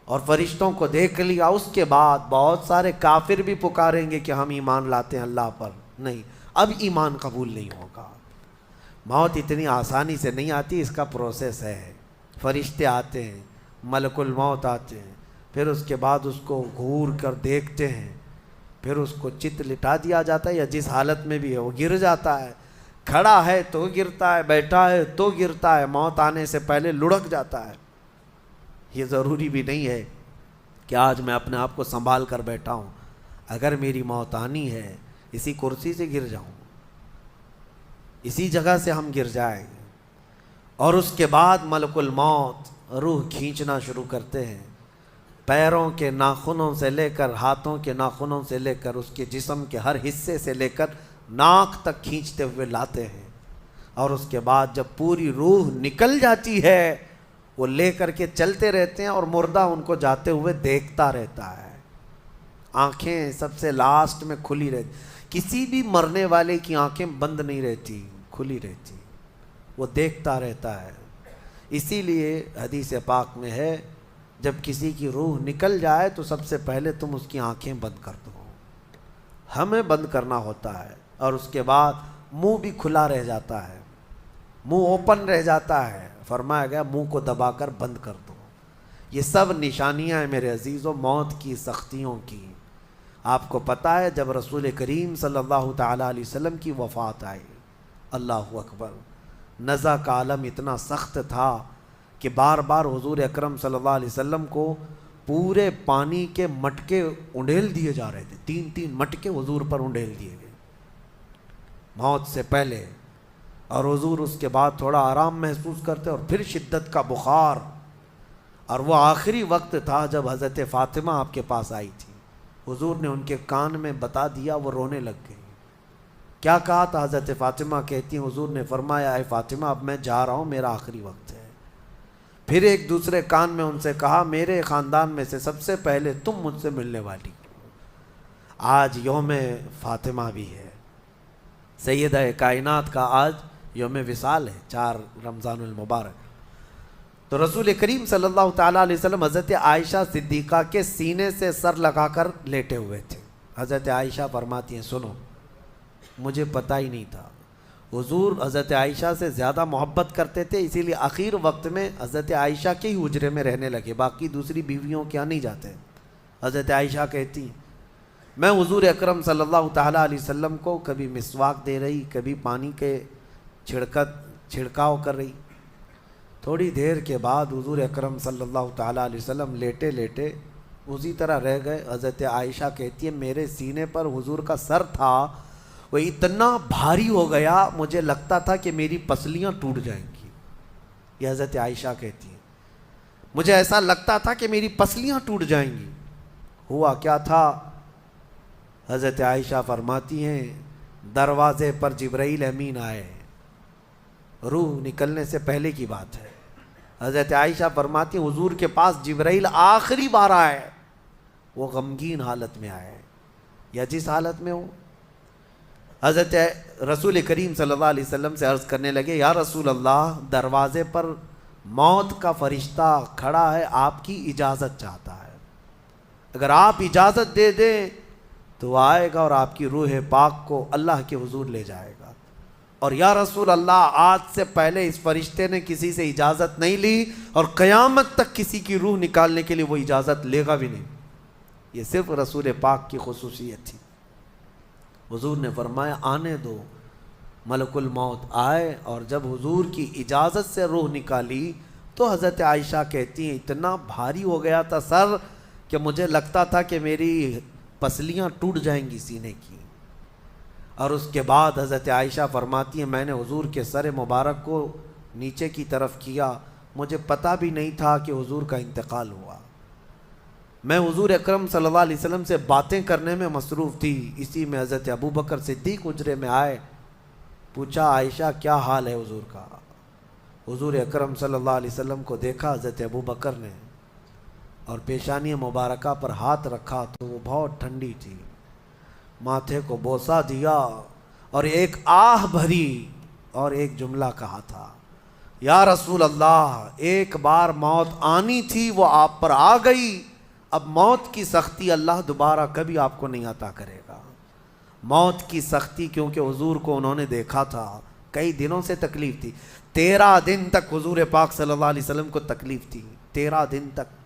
اور فرشتوں کو دیکھ لیا، اس کے بعد بہت سارے کافر بھی پکاریں گے کہ ہم ایمان لاتے ہیں اللہ پر، نہیں، اب ایمان قبول نہیں ہوگا۔ موت اتنی آسانی سے نہیں آتی، اس کا پروسیس ہے۔ فرشتے آتے ہیں، ملک الموت آتے ہیں، پھر اس کے بعد اس کو گھور کر دیکھتے ہیں، پھر اس کو چت لٹا دیا جاتا ہے، یا جس حالت میں بھی ہے وہ گر جاتا ہے، کھڑا ہے تو گرتا ہے، بیٹھا ہے تو گرتا ہے، موت آنے سے پہلے لڑک جاتا ہے۔ یہ ضروری بھی نہیں ہے کہ آج میں اپنے آپ کو سنبھال کر بیٹھا ہوں، اگر میری موت آنی ہے اسی کرسی سے گر جاؤں، اسی جگہ سے ہم گر جائیں گے۔ اور اس کے بعد ملک الموت روح کھینچنا شروع کرتے ہیں، پیروں کے ناخنوں سے لے کر ہاتھوں کے ناخنوں سے لے کر اس کے جسم کے ہر حصے سے لے کر ناک تک کھینچتے ہوئے لاتے ہیں، اور اس کے بعد جب پوری روح نکل جاتی ہے وہ لے کر کے چلتے رہتے ہیں، اور مردہ ان کو جاتے ہوئے دیکھتا رہتا ہے، آنکھیں سب سے لاسٹ میں کھلی رہتی، کسی بھی مرنے والے کی آنکھیں بند نہیں رہتی، کھلی رہتی، وہ دیکھتا رہتا ہے۔ اسی لیے حدیث پاک میں ہے جب کسی کی روح نکل جائے تو سب سے پہلے تم اس کی آنکھیں بند کر دو، ہمیں بند کرنا ہوتا ہے، اور اس کے بعد منہ بھی کھلا رہ جاتا ہے، منہ اوپن رہ جاتا ہے، فرمایا گیا منہ کو دبا کر بند کر دو۔ یہ سب نشانیاں ہیں میرے عزیزوں موت کی سختیوں کی۔ آپ کو پتہ ہے جب رسول کریم صلی اللہ تعالیٰ علیہ وسلم کی وفات آئی، اللہ اکبر، نزع کا عالم اتنا سخت تھا کہ بار بار حضور اکرم صلی اللہ علیہ وسلم کو پورے پانی کے مٹکے انڈیل دیے جا رہے تھے، 3 مٹکے حضور پر انڈیل دیے گئے موت سے پہلے، اور حضور اس کے بعد تھوڑا آرام محسوس کرتے اور پھر شدت کا بخار، اور وہ آخری وقت تھا جب حضرت فاطمہ آپ کے پاس آئی تھی، حضور نے ان کے کان میں بتا دیا، وہ رونے لگ گئی۔ کیا کہا تھا؟ حضرت فاطمہ کہتی ہیں حضور نے فرمایا اے فاطمہ اب میں جا رہا ہوں، میرا آخری وقت ہے۔ پھر ایک دوسرے کان میں ان سے کہا میرے خاندان میں سے سب سے پہلے تم مجھ سے ملنے والی۔ آج یوم فاطمہ بھی ہے، سیدہ کائنات کا آج یوم وصال ہے، 4 رمضان المبارک۔ تو رسول کریم صلی اللہ تعالیٰ علیہ وسلم حضرت عائشہ صدیقہ کے سینے سے سر لگا کر لیٹے ہوئے تھے۔ حضرت عائشہ فرماتی ہیں سنو، مجھے پتہ ہی نہیں تھا، حضور حضرت عائشہ سے زیادہ محبت کرتے تھے، اسی لیے آخر وقت میں حضرت عائشہ کے ہی حجرے میں رہنے لگے، باقی دوسری بیویوں کے یہاں نہیں جاتے۔ حضرت عائشہ کہتی میں حضور اکرم صلی اللہ تعالیٰ علیہ وسلم کو کبھی مسواک دے رہی، کبھی پانی کے چھڑکاؤ کر رہی۔ تھوڑی دیر کے بعد حضور اکرم صلی اللہ تعالیٰ علیہ وسلم لیٹے لیٹے اسی طرح رہ گئے۔ حضرت عائشہ کہتی ہے میرے سینے پر حضور کا سر تھا، وہ اتنا بھاری ہو گیا مجھے لگتا تھا کہ میری پسلیاں ٹوٹ جائیں گی۔ یہ حضرت عائشہ کہتی ہیں مجھے ایسا لگتا تھا کہ میری پسلیاں ٹوٹ جائیں گی۔ ہوا کیا تھا؟ حضرت عائشہ فرماتی ہیں دروازے پر جبرائیل امین آئے، روح نکلنے سے پہلے کی بات ہے۔ حضرت عائشہ فرماتی ہیں حضور کے پاس جبرائیل آخری بار آئے، وہ غمگین حالت میں آئے، یا جس حالت میں ہو۔ حضرت رسول کریم صلی اللہ علیہ وسلم سے عرض کرنے لگے یا رسول اللہ دروازے پر موت کا فرشتہ کھڑا ہے، آپ کی اجازت چاہتا ہے، اگر آپ اجازت دے دیں تو آئے گا اور آپ کی روح پاک کو اللہ کے حضور لے جائے گا۔ اور یا رسول اللہ آج سے پہلے اس فرشتے نے کسی سے اجازت نہیں لی اور قیامت تک کسی کی روح نکالنے کے لیے وہ اجازت لے گا بھی نہیں. یہ صرف رسول پاک کی خصوصیت تھی. حضور نے فرمایا آنے دو. ملک الموت آئے اور جب حضور کی اجازت سے روح نکالی تو حضرت عائشہ کہتی ہیں اتنا بھاری ہو گیا تھا سر کہ مجھے لگتا تھا کہ میری پسلیاں ٹوٹ جائیں گی سینے کی. اور اس کے بعد حضرت عائشہ فرماتی ہیں میں نے حضور کے سر مبارک کو نیچے کی طرف کیا, مجھے پتہ بھی نہیں تھا کہ حضور کا انتقال ہوا. میں حضور اکرم صلی اللہ علیہ وسلم سے باتیں کرنے میں مصروف تھی. اسی میں حضرت ابوبکر صدیق حجرے میں آئے, پوچھا عائشہ کیا حال ہے حضور کا. حضور اکرم صلی اللہ علیہ وسلم کو دیکھا حضرت ابوبکر نے اور پیشانی مبارکہ پر ہاتھ رکھا تو وہ بہت ٹھنڈی تھی. ماتھے کو بوسہ دیا اور ایک آہ بھری اور ایک جملہ کہا تھا, یا رسول اللہ ایک بار موت آنی تھی وہ آپ پر آ گئی, اب موت کی سختی اللہ دوبارہ کبھی آپ کو نہیں عطا کرے گا. موت کی سختی کیونکہ حضور کو انہوں نے دیکھا تھا, کئی دنوں سے تکلیف تھی. 13 دن تک حضور پاک صلی اللہ علیہ وسلم کو تکلیف تھی, 13 دن تک.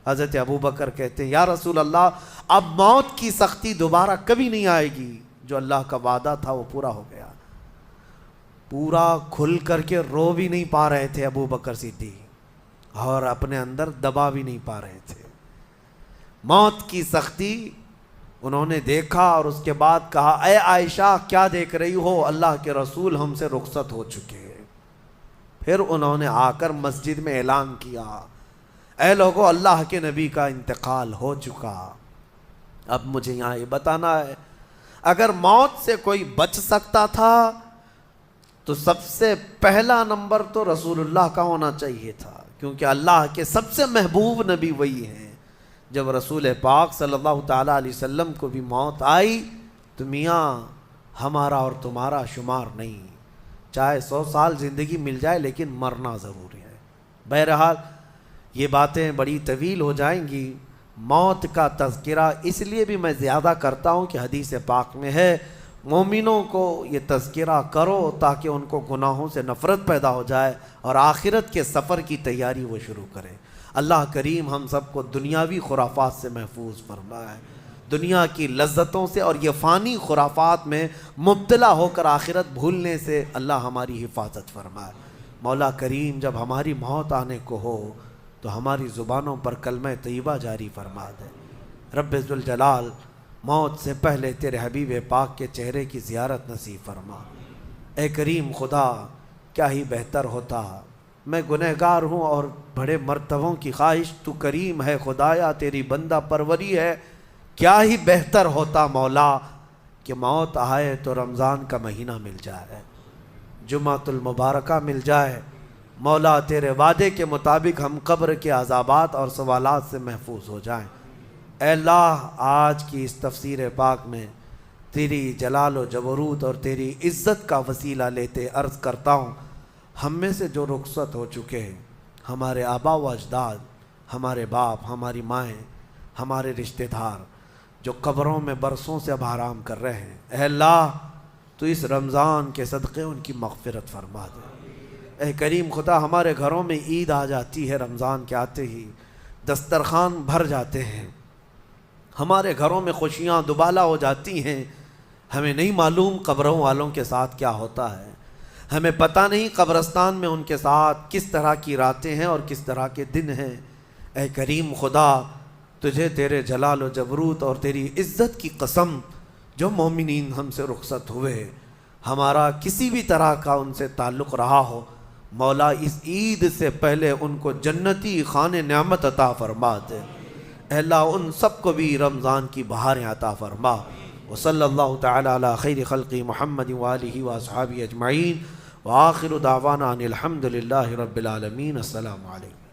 حضرت ابوبکر کہتے ہیں یا رسول اللہ اب موت کی سختی دوبارہ کبھی نہیں آئے گی, جو اللہ کا وعدہ تھا وہ پورا ہو گیا. پورا کھل کر کے رو بھی نہیں پا رہے تھے ابوبکر صدیق اور اپنے اندر دبا بھی نہیں پا رہے تھے. موت کی سختی انہوں نے دیکھا اور اس کے بعد کہا اے عائشہ کیا دیکھ رہی ہو, اللہ کے رسول ہم سے رخصت ہو چکے. پھر انہوں نے آ کر مسجد میں اعلان کیا اے لوگو اللہ کے نبی کا انتقال ہو چکا. اب مجھے یہاں یہ بتانا ہے اگر موت سے کوئی بچ سکتا تھا تو سب سے پہلا نمبر تو رسول اللہ کا ہونا چاہیے تھا, کیونکہ اللہ کے سب سے محبوب نبی وہی ہیں. جب رسول پاک صلی اللہ تعالیٰ علیہ وسلم کو بھی موت آئی تو میاں ہمارا اور تمہارا شمار نہیں, چاہے 100 سال زندگی مل جائے لیکن مرنا ضروری ہے. بہرحال یہ باتیں بڑی طویل ہو جائیں گی. موت کا تذکرہ اس لیے بھی میں زیادہ کرتا ہوں کہ حدیث پاک میں ہے مومنوں کو یہ تذکرہ کرو تاکہ ان کو گناہوں سے نفرت پیدا ہو جائے اور آخرت کے سفر کی تیاری وہ شروع کریں. اللہ کریم ہم سب کو دنیاوی خرافات سے محفوظ فرمائے, دنیا کی لذتوں سے اور یہ فانی خرافات میں مبتلا ہو کر آخرت بھولنے سے اللہ ہماری حفاظت فرمائے. مولا کریم جب ہماری موت آنے کو ہو تو ہماری زبانوں پر کلمہ طیبہ جاری فرما دے. رب ذوالجلال موت سے پہلے تیرے حبیب پاک کے چہرے کی زیارت نصیب فرما. اے کریم خدا کیا ہی بہتر ہوتا, میں گنہگار ہوں اور بڑے مرتبوں کی خواہش, تو کریم ہے خدایا تیری بندہ پروری ہے. کیا ہی بہتر ہوتا مولا کہ موت آئے تو رمضان کا مہینہ مل جائے, جمعۃ المبارکہ مل جائے. مولا تیرے وعدے کے مطابق ہم قبر کے عذابات اور سوالات سے محفوظ ہو جائیں. اے اللہ آج کی اس تفسیر پاک میں تیری جلال و جبروت اور تیری عزت کا وسیلہ لیتے عرض کرتا ہوں ہم میں سے جو رخصت ہو چکے ہیں, ہمارے آبا و اجداد, ہمارے باپ, ہماری مائیں, ہمارے رشتہ دار جو قبروں میں برسوں سے اب آرام کر رہے ہیں, اے اللہ تو اس رمضان کے صدقے ان کی مغفرت فرما دے. اے کریم خدا ہمارے گھروں میں عید آ جاتی ہے, رمضان کے آتے ہی دسترخوان بھر جاتے ہیں, ہمارے گھروں میں خوشیاں دوبالا ہو جاتی ہیں. ہمیں نہیں معلوم قبروں والوں کے ساتھ کیا ہوتا ہے, ہمیں پتہ نہیں قبرستان میں ان کے ساتھ کس طرح کی راتیں ہیں اور کس طرح کے دن ہیں. اے کریم خدا تجھے تیرے جلال و جبروت اور تیری عزت کی قسم, جو مومنین ہم سے رخصت ہوئے ہمارا کسی بھی طرح کا ان سے تعلق رہا ہو, مولا اس عید سے پہلے ان کو جنتی خان نعمت عطا فرما دے. اے اللہ ان سب کو بھی رمضان کی بہاریں عطا فرما. وصلی اللہ تعالی علی خیر خلق محمد وآلہ واصحابہ اجمعین وآخر دعوانا ان الحمد للہ رب العالمین. السلام علیکم.